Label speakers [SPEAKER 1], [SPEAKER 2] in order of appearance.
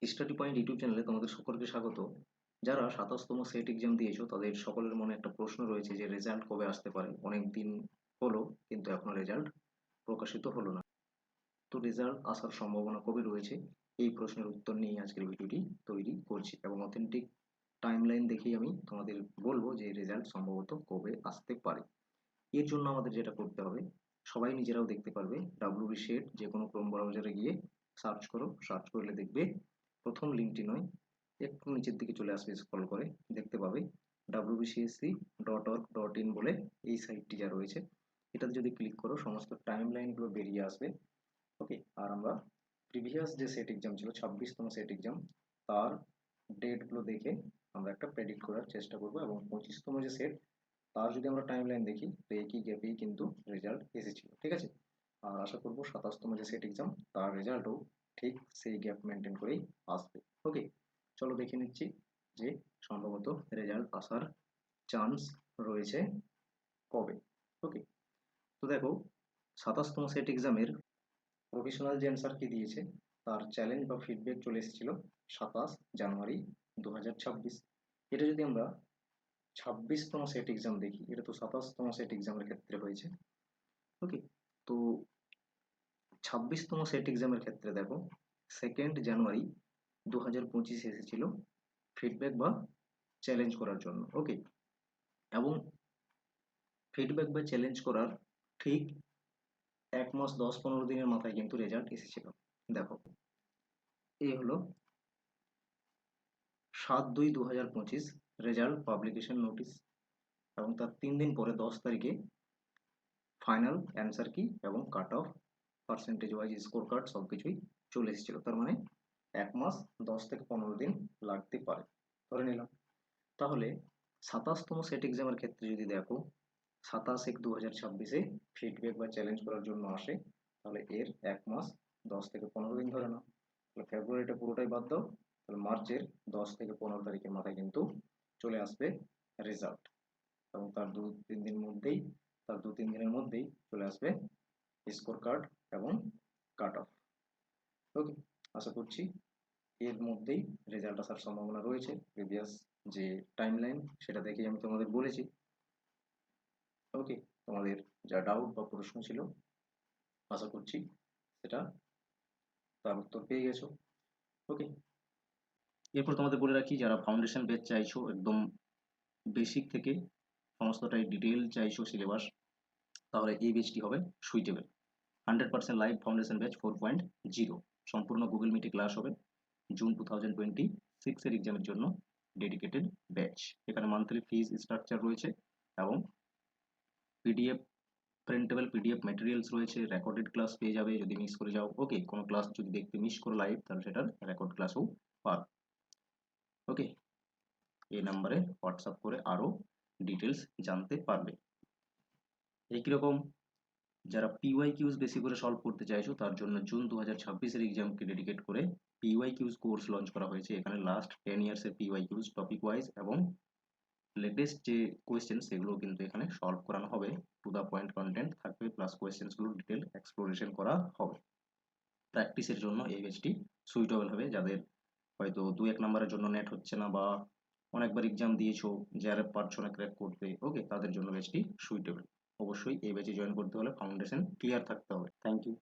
[SPEAKER 1] Study point YouTube চ্যানেলে তোমাদের সকলকে স্বাগত। যারা 27তম সেট এক্সাম দিয়েছো তাদের সকলের মনে একটা প্রশ্ন রয়েছে যে রেজাল্ট কবে আসতে পারে। অনেক দিন হলো কিন্তু এখনো রেজাল্ট প্রকাশিত হলো না। তো রেজাল্ট আসার সম্ভাবনা কবে রয়েছে, এই প্রশ্নের উত্তর নিয়ে আজকের ভিডিওটি তৈরি করছি এবং অথেন্টিক টাইমলাইন দেখেই আমি তোমাদের বলবো যে রেজাল্ট সম্ভবত কবে আসতে পারে। এর জন্য আমাদের যেটা করতে হবে, সবাই নিজেরাও দেখতে পারবে, ডাব্লিউবি সেট যে কোনো ক্রোম ব্রাউজারে গিয়ে সার্চ করো, সার্চ করলে দেখবে প্রথম লিঙ্কটি নয়, একটু নিচের দিকে চলে আসবে, স্ক্রল করে দেখতে পাবে wbcsc.org.in বলে এই সাইটটি যা রয়েছে, এটাতে যদি ক্লিক করো সমস্ত টাইম লাইনগুলো বেরিয়ে আসবে। ওকে, আর আমরা প্রিভিয়াস যে সেট এক্সাম ছিল 26তম সেট এক্সাম, তার ডেটগুলো দেখে আমরা একটা প্রেডিক্ট করার চেষ্টা করব এবং 25তম যে সেট, তার যদি আমরা টাইম লাইন দেখি তো একই গ্যাপেই কিন্তু রেজাল্ট এসেছিল, ঠিক আছে। আর আশা করবো 27তম যে সেট এক্সাম তার রেজাল্টও ঠিক সেই গ্যাপ মেনটেন করেই আসবে। ওকে, চলো দেখে নিচ্ছি যে সম্ভবত রেজাল্ট আসার চান্স রয়েছে কবে। ওকে, তো দেখো 27তম সেট এক্সামের প্রফেশনাল যে অ্যান্সার কি দিয়েছে তার চ্যালেঞ্জ বা ফিডব্যাক চলে এসেছিল 27 জানুয়ারি 2026। এটা যদি আমরা 26তম সেট এক্সাম দেখি, এটা তো 27তম সেট এক্সামের ক্ষেত্রে হয়েছে। ওকে, তো 26তম সেট এক্সামের ক্ষেত্রে দেখো 2 জানুয়ারি 2025 এসেছিল ফিডব্যাক বা চ্যালেঞ্জ করার জন্য। ওকে, এবং ফিডব্যাক বা চ্যালেঞ্জ করার ঠিক 1 মাস 10-15 দিনের মাথায় কিন্তু রেজাল্ট এসেছিল। দেখো, এই হলো 7/2/2025 রেজাল্ট পাবলিকেশন নোটিশ, এবং তার 3 দিন পরে 10 তারিখে ফাইনাল অ্যান্সার কি এবং cut off percentage wise score card সব কিছুই চলে এসেছিল। তার মানে 1 মাস 10 থেকে 15 দিন লাগতে পারে ধরে নিলাম। তাহলে 27তম সেট এক্সামের ক্ষেত্রে যদি দেখো 27/1/2026-এ ফিডব্যাক বা চ্যালেঞ্জ করার জন্য আসে, তাহলে এর 1 মাস 10 থেকে 15 দিন ধরে নাও। তাহলে ফেব্রুয়ারিটা পুরোটাই বাদ দাও, তাহলে মার্চের 10 থেকে 15 তারিখের মাথায় কিন্তু চলে আসবে রেজাল্ট, এবং তার 2-3 দিনের মধ্যেই চলে আসবে স্কোর কার্ড এবং কাট অফ। ওকে, আশা করছি এর মধ্যেই রেজাল্ট আসার সম্ভাবনা রয়েছে। প্রিভিয়াস যে টাইমলাইন সেটা দেখেই আমি তোমাদের বলেছি। ওকে, তোমাদের যা ডাউট বা প্রশ্ন ছিল আশা করছি সেটা তার উত্তর পেয়ে গেছো। ওকে, এরপর তোমাদের বলে রাখি, যারা ফাউন্ডেশন ব্যাচ চাইছো একদম বেসিক থেকে সমস্তটাই ডিটেল চাইছো সিলেবাস, তাহলে এই ব্যাচটি হবে সুইটেবল। 100% লাইভ ফাউন্ডেশন ব্যাচ 4.0 সম্পূর্ণ গুগল মিটে ক্লাস হবে। জুন 2026 এর এক্সামের জন্য ডেডিকেটেড ব্যাচ। এখানে মান্থলি ফিজ স্ট্রাকচার রয়েছে এবং পিডিএফ, প্রিন্টেবল পিডিএফ ম্যাটেরিয়ালস রয়েছে, রেকর্ডেড ক্লাস পেয়ে যাবে যদি মিস করে যাও। ওকে, কোনো ক্লাস যদি দেখতে মিস করো লাইভ, তাহলে সেটার রেকর্ড ক্লাসও পাবে। ওকে, এই নাম্বারে হোয়াটসঅ্যাপ করে আরও ডিটেলস জানতে পারবে। একই রকম যারা পিওয়াই কিউজ বেশি করে সলভ করতে চাইছো, তার জন্য জুন 2026-এর এক্সামকে ডেডিকেট করে পিওয়াই কিউজ কোর্স লঞ্চ করা হয়েছে। এখানে লাস্ট 10 ইয়ার্সের পিওয়াই কিউজ টপিক ওয়াইজ এবং লেটেস্ট যে কোয়েশ্চেন সেগুলো কিন্তু এখানে সলভ করানো হবে। টু দ্য পয়েন্ট কন্টেন্ট থাকবে, প্লাস কোয়েশ্চেন্সগুলো ডিটেল এক্সপ্লোরেশন করা হবে। প্র্যাকটিসের জন্য এই ব্যাচটি সুইটেবল হবে যাদের হয়তো 2-1 নম্বরের জন্য নেট হচ্ছে না, বা অনেকবার এক্সাম দিয়েছো জেআরএফ পারছো না ক্র্যাক করতে, ওকে, তাদের জন্য ব্যাচটি সুইটেবল। অবশ্যই এই ব্যাচে জয়েন করতে হলে ফাউন্ডেশন ক্লিয়ার থাকতে হবে। Thank you.